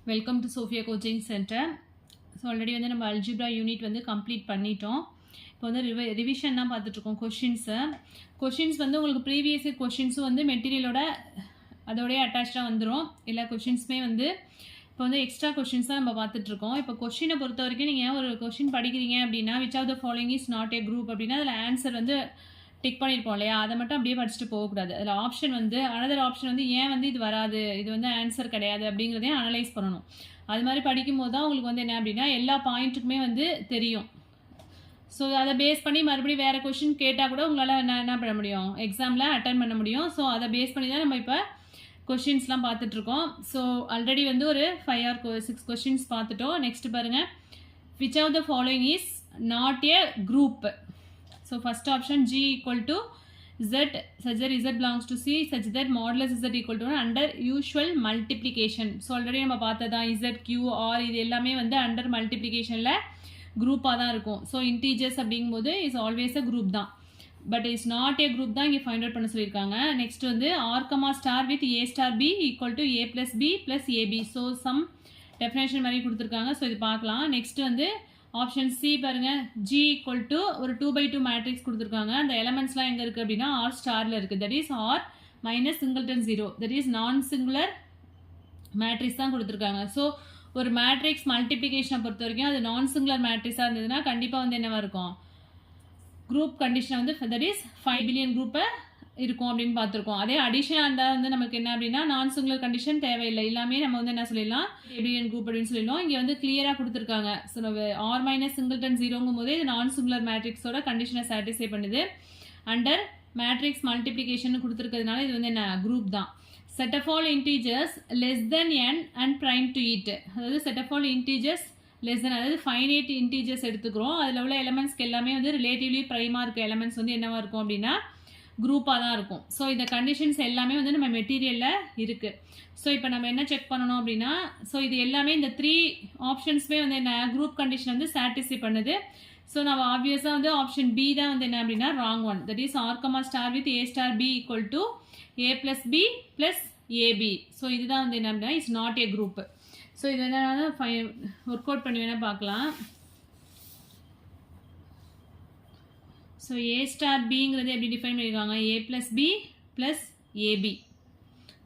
Welcome to Sophia coaching centre. So already வந்து நம்ம algebra unit வந்து கம்ப்ளீட் பண்ணிட்டோம். இப்போ வந்து ரிவிஷன் தான் பார்த்துட்ருக்கோம். கொஷின்ஸ் வந்து உங்களுக்கு ப்ரீவியஸ் இயர் கொஷின்ஸும் வந்து மெட்டீரியலோட அதோடய அட்டாச்சாக வந்துடும். எல்லா கொஷின்ஸுமே வந்து இப்போ வந்து எக்ஸ்ட்ரா கொஷின்ஸ் தான் நம்ம பார்த்துட்ருக்கோம். இப்போ கொஷினை பொறுத்த வரைக்கும் நீங்கள் ஒரு கொஷின் படிக்கிறீங்க அப்படின்னா which of the following is not a group அப்படின்னா அதில் ஆன்சர் வந்து டிக் பண்ணியிருப்போம் இல்லையா, அதை மட்டும் அப்படியே படிச்சுட்டு போகக்கூடாது. அதில் ஆப்ஷன் வந்து அனதர் ஆப்ஷன் வந்து ஏன் வந்து இது வராது, இது வந்து ஆன்சர் கிடையாது அப்படிங்கிறதையும் அனலைஸ் பண்ணணும். அது மாதிரி படிக்கும்போது தான் உங்களுக்கு வந்து என்ன அப்படின்னா எல்லா பாயிண்ட்டுக்குமே வந்து தெரியும். ஸோ அதை பேஸ் பண்ணி மறுபடியும் வேறு கொஷின் கேட்டால் கூட உங்களால் என்ன பண்ண முடியும், எக்ஸாமில் அட்டன் பண்ண முடியும். ஸோ அதை பேஸ் பண்ணி தான் நம்ம இப்போ கொஷின்ஸ்லாம் பார்த்துட்ருக்கோம். ஸோ ஆல்ரெடி வந்து ஒரு 5 or 6 கொஷின்ஸ் பார்த்துட்டோம். நெக்ஸ்ட் பாருங்கள், which of the following is not a group. So first option G equal to Z such that Z belongs to C such that modulus Z equal to 1 under usual multiplication. So already நம்ம பார்த்ததான் Z, Q, R இது எல்லாமே வந்து under multiplicationல குரூப்பாக தான் இருக்கும். So integers அப்படிங்கும்போது is always a group தான், but is not a group தான் இங்கே ஃபைண்ட் அவுட் பண்ண சொல்லியிருக்காங்க. நெக்ஸ்ட் வந்து R comma star with A star B equal to A plus B plus AB. So some definition மாதிரி கொடுத்துருக்காங்க. So இது பார்க்கலாம். நெக்ஸ்ட் வந்து ஆப்ஷன் சி பாருங்கள், ஜி ஈக்குவல் டு ஒரு 2/2 மேட்ரிக்ஸ் கொடுத்துருக்காங்க. அந்த எலமெண்ட்ஸ்லாம் எங்கே இருக்குது அப்படின்னா ஆர் ஸ்டாரில் இருக்குது. That is R minus singleton 0, that is non singular matrix தான் கொடுத்துருக்காங்க. ஸோ ஒரு மேட்ரிக்ஸ் மல்டிப்ளிகேஷனை பொறுத்த வரைக்கும் அது நான் சிங்குலர் மேட்ரிக்ஸாக இருந்ததுன்னா கண்டிப்பாக வந்து என்னவாக இருக்கும், குரூப் கண்டிஷனை வந்து தட் இஸ் 5 பில்லியன் குரூப்பை இருக்கும் அப்படின்னு பார்த்துருக்கோம். அதே அடிஷனாக இருந்தால் வந்து நமக்கு என்ன அப்படின்னா நான் சிங்குலர் கண்டிஷன் தேவையில்லை, எல்லாமே நம்ம வந்து என்ன சொல்லிடலாம் பில்லியன் குரூப் அப்படின்னு சொல்லிடலாம். இங்கே வந்து கிளியராக கொடுத்துருக்காங்க. ஸோ ஆர் மைனஸ் சிங்கிள்டன் 0ங்கும் போது இது நான் சிங்குலர் மேட்ரிக்ஸோட கண்டிஷனை சாட்டிஸ்ஃபை பண்ணுது. அண்டர் மேட்ரிக்ஸ் மல்டிப்ளிகேஷன் கொடுத்துருக்கிறதுனால இது வந்து என்ன குரூப் தான். Set of all integers less than n and prime to it. அதாவது set of all integers less than, அதாவது ஃபைனைட் இன்டீஜர்ஸ் எடுத்துக்கிறோம். அதில் உள்ள எலமெண்ட்ஸ்க்கு எல்லாமே வந்து ரிலேட்டிவ்லி ப்ரைமாக இருக்க எலமெண்ட்ஸ் வந்து என்னவாக இருக்கும் அப்படின்னா குரூப்பாக தான் இருக்கும். ஸோ இந்த கண்டிஷன்ஸ் எல்லாமே வந்து நம்ம மெட்டீரியலில் இருக்குது. ஸோ இப்போ நம்ம என்ன செக் பண்ணணும் அப்படின்னா, ஸோ இது எல்லாமே இந்த 3 ஆப்ஷன்ஸுமே வந்து என்ன குரூப் கண்டிஷன் வந்து சாட்டிஸ்ஃபை பண்ணுது. ஸோ நம்ம ஆப்வியஸாக வந்து ஆப்ஷன் பி தான் வந்து என்ன அப்படின்னா wrong one. That is R comma star with A star B equal to A plus B plus AB. So இதுதான் வந்து என்ன அப்படின்னா it's not a group. So இது என்ன ஒர்க் அவுட் பண்ணி வேணால் பார்க்கலாம். ஸோ ஏ ஸ்டார் பிங்கிறது எப்படி டிஃபைன் பண்ணியிருக்காங்க, A plus B plus AB.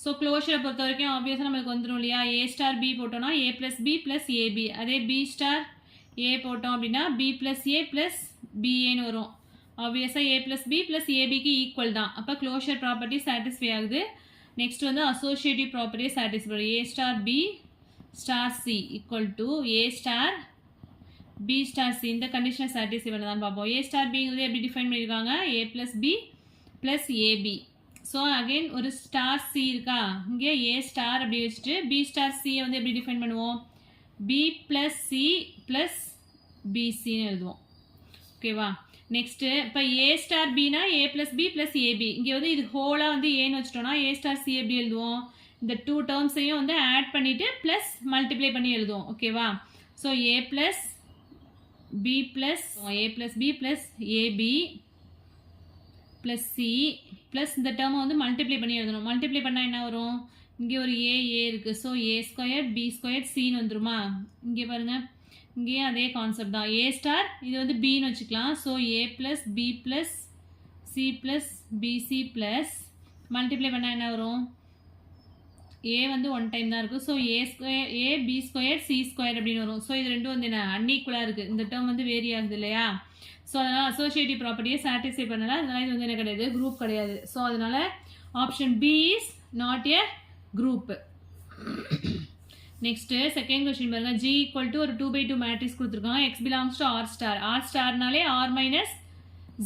So க்ளோஷரை பொறுத்த வரைக்கும் ஆப்வியஸாக நம்மளுக்கு வந்துடும் இல்லையா, ஏ ஸ்டார் பி போட்டோம்னா A plus B plus AB. அதே பி ஸ்டார் ஏ போட்டோம் அப்படின்னா பி ப்ளஸ் ஏ ப்ளஸ் பிஏன்னு வரும். ஆப்வியஸாக ஏ ப்ளஸ் பி ப்ளஸ் ஏபிக்கு ஈக்குவல் தான். அப்போ க்ளோஷர் ப்ராப்பர்ட்டி சாட்டிஸ்ஃபை ஆகுது. நெக்ஸ்ட் வந்து அசோசியேட்டிவ் ப்ராப்பர்ட்டியை satisfy, A star B star C equal to A star B star C. இந்த கண்டிஷனை சாட்டிஸ்ஃபை பண்ணதான் பார்ப்போம். ஏ ஸ்டார் பிங்கிறது எப்படி டிஃபைன் பண்ணியிருக்காங்க, A plus B plus AB. So again ஒரு ஸ்டார் சி இருக்கா, இங்கே ஏ ஸ்டார் அப்படி வச்சுட்டு பி ஸ்டார் சியை வந்து எப்படி டிஃபைன் பண்ணுவோம், பி ப்ளஸ் சி ப்ளஸ் பிசின்னு எழுதுவோம். ஓகேவா. நெக்ஸ்ட்டு இப்போ ஏ ஸ்டார் பினா ஏ ப்ளஸ் பி ப்ளஸ் ஏபி. இங்கே வந்து இது ஹோலாக வந்து ஏன்னு வச்சுட்டோம்னா ஏ ஸ்டார் சி எப்படி எழுதுவோம், இந்த 2 டேர்ம்ஸையும் வந்து ஆட் பண்ணிவிட்டு ப்ளஸ் மல்டிப்ளை பண்ணி எழுதுவோம். ஓகேவா. So A plus b plus a plus b plus ab plus c plus இந்த டேர்மை வந்து மல்டிப்ளை பண்ணி எழுதணும். மல்டிப்ளை பண்ணால் என்ன வரும், இங்கே ஒரு ஏ இருக்குது. So A square B square சின்னு வந்துருமா. இங்கே பாருங்கள், இங்கேயும் அதே கான்செப்ட் தான். ஏ ஸ்டார் இது வந்து பின்னு வச்சுக்கலாம். So A plus B plus C plus BC plus multiply பண்ணால் என்ன வரும், ஏ வந்து 1 டைம் தான் இருக்குது. So A square A B square C square அப்படின்னு வரும். ஸோ இது ரெண்டும் வந்து என்ன அன்ஈக்குவலாக இருக்குது. இந்த டேர்ம் வந்து வேரி ஆகுது இல்லையா. ஸோ அதனால் அசோசியேட்டிவ் ப்ராப்பர்ட்டியை சாட்டிஸ்ஃபை பண்ணல, அதனால் இது வந்து என்ன கிடையாது, குரூப் கிடையாது. ஸோ அதனால் option B is not a group. Next second question பாருங்கள், ஜி ஈக்குவல் டு ஒரு 2/2 மேட்ரிக்ஸ் கொடுத்துருக்காங்க. X belongs to R star. R ஸ்டார்னாலே ஆர் மைனஸ்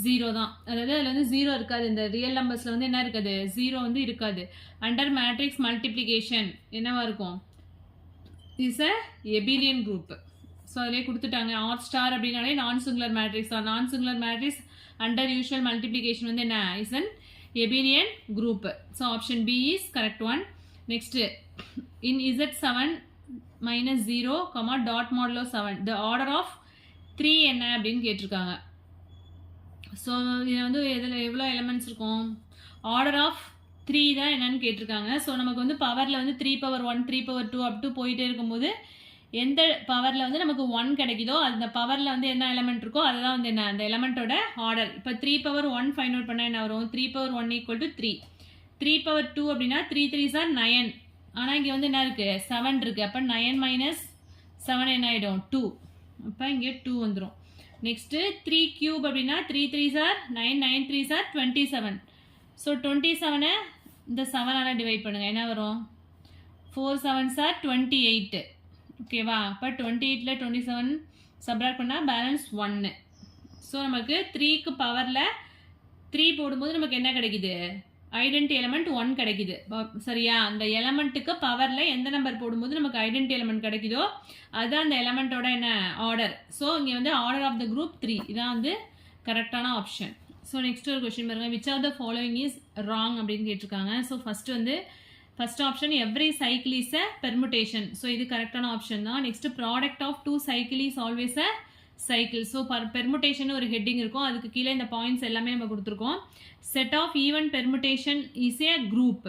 0 தான், அதாவது அதில் வந்து 0 இருக்காது. இந்த ரியல் நம்பர்ஸில் வந்து என்ன இருக்காது, 0 வந்து இருக்காது. அண்டர் மேட்ரிக்ஸ் மல்டிப்ளிகேஷன் என்னவா இருக்கும், இஸ் அ எபிலியன் குரூப். ஸோ அதிலே கொடுத்துட்டாங்க. ஆர் ஸ்டார் அப்படின்னாலே நான் சிங்குலர் மேட்ரிக்ஸ் தான். Non singular matrix under usual multiplication வந்து என்ன is an abelian group. So option B is correct one. Next in Z7 minus 0 dot modulo 7 the order of 3 என்ன அப்படின்னு கேட்டிருக்காங்க. ஸோ இதில் வந்து இதில் எவ்வளோ எலிமெண்ட்ஸ் இருக்கும், ஆர்டர் ஆஃப் 3 தான் என்னன்னு கேட்டிருக்காங்க. ஸோ நமக்கு வந்து பவரில் வந்து 3 பவர் 1 3 பவர் 2 அப் டு போயிட்டே இருக்கும்போது எந்த பவரில் வந்து நமக்கு 1 கிடைக்குதோ அந்த பவரில் வந்து என்ன எலமெண்ட் இருக்கோ அதுதான் வந்து என்ன அந்த எலமெண்ட்டோட ஆர்டர். இப்போ 3 பவர் 1 ஃபைண்ட் அவுட் பண்ணால் என்ன வரும்? 3 பவர் 1 ஈக்குவல் டு 3. 3 பவர் 2 அப்படின்னா 3 3s are 9. ஆனால் இங்கே வந்து என்ன இருக்குது? 7 இருக்குது. அப்போ 9 மைனஸ் 7 என்ன ஆகிடும்? 2. அப்போ இங்கே 2 வந்துடும். நெக்ஸ்ட்டு 3 கியூப் அப்படின்னா 3 3s are 9 9 3s are 27. So 27 இந்த 7ஆல் டிவைட் பண்ணுங்கள். என்ன வரும்? 4 7s are 28. ஓகேவா? அப்போ 28ல் 27 சப்ராக்ட் பண்ணால் பேலன்ஸ் 1. ஸோ நமக்கு 3க்கு பவரில் 3 போடும்போது நமக்கு என்ன கிடைக்குது? ஐடென்டி எலமெண்ட் 1 கிடைக்குது. சரியா? அந்த எலமெண்ட்டுக்கு பவரில் எந்த நம்பர் போடும்போது நமக்கு ஐடென்டி எலமெண்ட் கிடைக்குதோ அதுதான் அந்த எலமெண்ட்டோட என்ன ஆர்டர். ஸோ இங்கே வந்து ஆர்டர் ஆஃப் த குரூப் 3. இதான் வந்து கரெக்டான ஆப்ஷன். ஸோ நெக்ஸ்ட் ஒரு கொஸ்டின் பாருங்கள். Which are the following is wrong அப்படின்னு கேட்டிருக்காங்க. So first option every cycle is a permutation. So இது கரெக்டான ஆப்ஷன் தான். Next product of 2 cycle is always a cycle. So permutation ஒரு ஹெட்டிங் இருக்கும். அதுக்கு கீழே இந்த பாயிண்ட்ஸ் எல்லாமே நம்ம கொடுத்துருக்கோம். Set of even permutation is a group.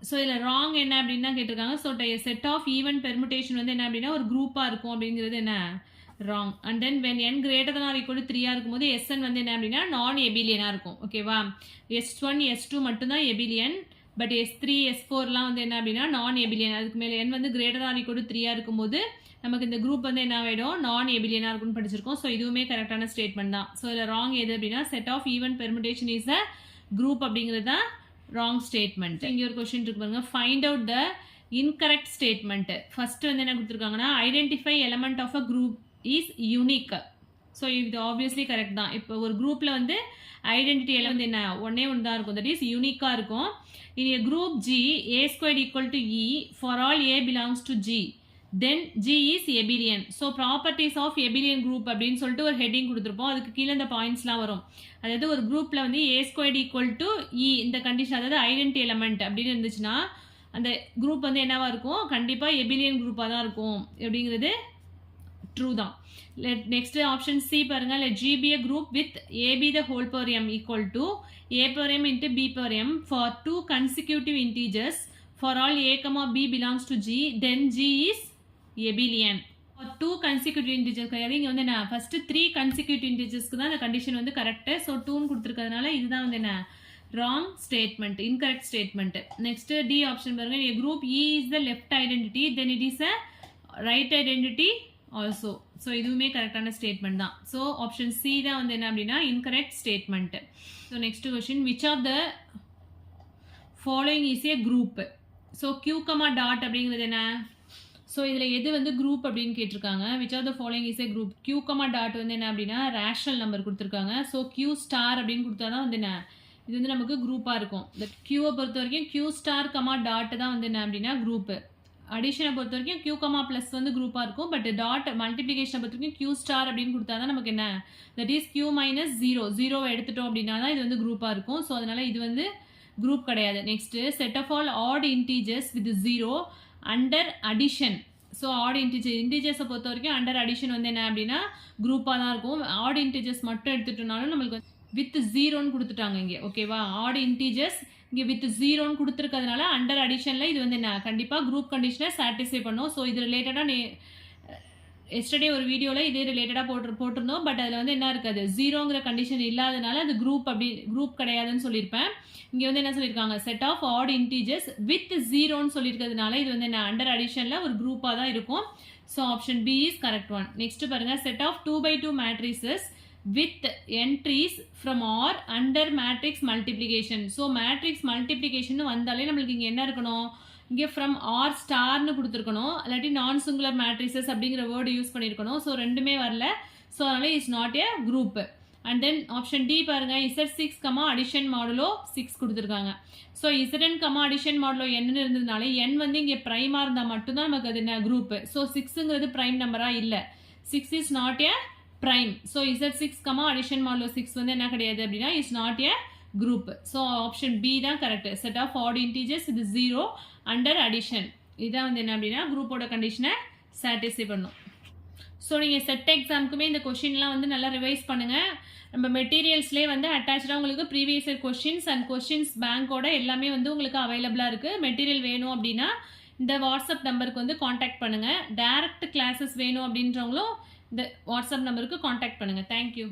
So இதில் ராங் என்ன அப்படின்னு தான் கேட்டிருக்காங்க. So set of even permutation வந்து என்ன அப்படின்னா ஒரு குரூப்பாக இருக்கும் அப்படிங்கிறது என்ன wrong. And then when n greater than or equal to 3 இருக்கும்போது Sn வந்து என்ன அப்படின்னா நான் எபிலியனாக இருக்கும். ஓகேவா? S1 S2 மட்டும்தான் எபிலியன். பட் S3 S4லாம் வந்து என்ன அப்படின்னா நான் எபிலியன். அதுக்கு மேலே n வந்து greater than or equal to 3 இருக்கும்போது நமக்கு இந்த குரூப் வந்து என்ன ஆகிடும்? நான் எபிலியனாக இருக்கும்னு படிச்சிருக்கோம். ஸோ இதுவுமே கரெக்டான ஸ்டேட்மெண்ட் தான். ஸோ இதில் ராங் எது அப்படின்னா set of even permutation is a group அப்படிங்கிறது தான் ராங் ஸ்டேட்மெண்ட். இங்கே ஒரு கொஸ்டின் இருக்கு பாருங்க. Find out the incorrect statement. First வந்து என்ன கொடுத்துருக்காங்கன்னா identify element of a group is unique. So இது ஆப்வியஸ்லி கரெக்ட் தான். இப்போ ஒரு குரூப்பில் வந்து ஐடென்டிட்டி எல்லாம் வந்து என்ன ஒன்னே ஒன்று தான் இருக்கும். தட் இஸ் யூனிக்காக இருக்கும். In a group G A squared equal to E for all A belongs to G then G is abelian. So properties of abelian group அப்படின்னு சொல்லிட்டு ஒரு ஹெட்டிங் கொடுத்துருப்போம். அதுக்கு கீழே இந்த பாயிண்ட்ஸ்லாம் வரும். அதாவது ஒரு குரூப்பில் வந்து A squared equal to E இந்த கண்டிஷன் அதாவது ஐடென்டி எலமெண்ட் அப்படின்னு இருந்துச்சுன்னா அந்த குரூப் வந்து என்னவா இருக்கும்? கண்டிப்பாக abelian குரூப்பாக தான் இருக்கும் அப்படிங்கிறது ட்ரூ தான். நெக்ஸ்ட் ஆப்ஷன் சி பாருங்க. let G be a group with AB the whole power m equal to A power m into B power m for 2 consecutive integers for all A comma B belongs to G then G is abelian. for 2 consecutive integers கிடையாது. இங்கே வந்து என்ன first 3 consecutive integersக்கு தான் அந்த condition வந்து correct. So 2ன்னு கொடுத்துருக்கிறதுனால இதுதான் வந்து என்ன wrong statement, incorrect statement. Next D option பாருங்க. a group E is the left identity then it is a right identity also. So இதுவுமே கரெக்டான ஸ்டேட்மெண்ட் தான். ஸோ ஆப்ஷன் சி தான் வந்து என்ன அப்படின்னா incorrect statement. So next question which of the following is a group. So Q comma dot அப்படிங்கிறது என்ன? So இதில் எது வந்து குரூப் அப்படின்னு கேட்டிருக்காங்க. Which of the following is a group. Q comma dot வந்து என்ன அப்படின்னா ரேஷனல் நம்பர் கொடுத்துருக்காங்க. ஸோ கியூ ஸ்டார் அப்படின்னு கொடுத்தா தான் வந்து என்ன இது வந்து நமக்கு குரூப்பாக இருக்கும். இந்த கியூவை பொறுத்த வரைக்கும் கியூ ஸ்டார் கமா டாட் தான் வந்து என்ன அப்படின்னா குரூப்பு. அடிஷனை பொறுத்த வரைக்கும் கியூ கமா ப்ளஸ் வந்து குரூப்பாக இருக்கும். பட் டாட் மல்டிப்ளிகேஷனை பொறுத்த வரைக்கும் கியூ ஸ்டார் அப்படின்னு கொடுத்தா தான் நமக்கு என்ன தட் இஸ் கியூ மைனஸ் 0 எடுத்துட்டோம் அப்படின்னா தான் இது வந்து குரூப்பாக இருக்கும். ஸோ அதனால் இது வந்து குரூப் கிடையாது. Next set of all odd integers with 0 under addition. So odd இன்டீஜர்ஸை பொறுத்த வரைக்கும் அண்டர் அடிஷன் வந்து என்ன அப்படின்னா குரூப்பாக தான் இருக்கும். ஆட் இன்டீஜர்ஸ் மட்டும் எடுத்துட்டோம்னாலும் நம்மளுக்கு வித் 0ன்னு கொடுத்துட்டாங்க இங்கே. ஓகேவா? ஆட் இன்டீஜர்ஸ் இங்கே வித் 0ன்னு கொடுத்துருக்கிறதுனால அண்டர் அடிஷனில் இது வந்து என்ன கண்டிப்பாக குரூப் கண்டிஷனை சாட்டிஸ்ஃபை பண்ணும். ஸோ இது ரிலேட்டடாக எஸ்டர்டே ஒரு வீடியோவில் இதே ரிலேட்டடாக போட்டிருந்தோம். பட் அதில் வந்து என்ன இருக்காது 0ங்கிற கண்டிஷன் இல்லாதனால அது குரூப் கிடையாதுன்னு சொல்லியிருப்பேன். இங்கே வந்து என்ன சொல்லியிருக்காங்க set of odd integers with 0ன்னு சொல்லியிருக்கிறதுனால இது வந்து என்ன அண்டர் அடிஷனில் ஒரு குரூப்பாக தான் இருக்கும். So option B is correct one. Next பாருங்கள். Set of 2x2 matrices with entries from R under matrix multiplication. So matrix multiplication வந்தாலே நம்மளுக்கு இங்கே என்ன இருக்கணும் இங்கே ஃப்ரம் ஆர் ஸ்டார்னு கொடுத்துருக்கணும். இல்லாட்டி நான் சிங்குலர் மேட்ரிசஸ் அப்படிங்கிற வேர்டு யூஸ் பண்ணியிருக்கணும். ஸோ ரெண்டுமே வரல. ஸோ அதனால் is not a group. And then option D பாருங்கள். Z6 கமா அடிஷன் மாடுலோ 6 கொடுத்துருக்காங்க. So Zn comma addition modulo என்னன்னு இருந்ததுனால n வந்து இங்கே ப்ரைமாக இருந்தால் மட்டும்தான் நமக்கு அது என்ன குரூப். ஸோ 6ங்கிறது ப்ரைம் நம்பராக இல்லை. 6 is not A prime. So Z6 comma addition modulo 6 வந்து என்ன கிடையாது அப்படின்னா is not a group. So option B தான் correct. Set of odd integers with 0 under addition. இதான் வந்து என்ன அப்படின்னா குரூப்போட கண்டிஷனை சாட்டிஸ்ஃபை பண்ணும். ஸோ நீங்கள் செட் எக்ஸாமுக்குமே இந்த கொஷின்லாம் வந்து நல்லா ரிவைஸ் பண்ணுங்கள். நம்ம மெட்டீரியல்ஸ்லேயே வந்து அட்டாச்சாக உங்களுக்கு previous year questions and questions பேங்கோட எல்லாமே வந்து உங்களுக்கு அவைலபிளாக இருக்குது. மெட்டீரியல் வேணும் அப்படின்னா இந்த வாட்ஸ்அப் நம்பருக்கு வந்து காண்டாக்ட் பண்ணுங்கள். டைரக்ட் கிளாஸஸ் வேணும் அப்படின்றவங்களும் இந்த வாட்ஸ்அப் நம்பருக்கு காண்டாக்ட் பண்ணுங்கள். தேங்க்யூ.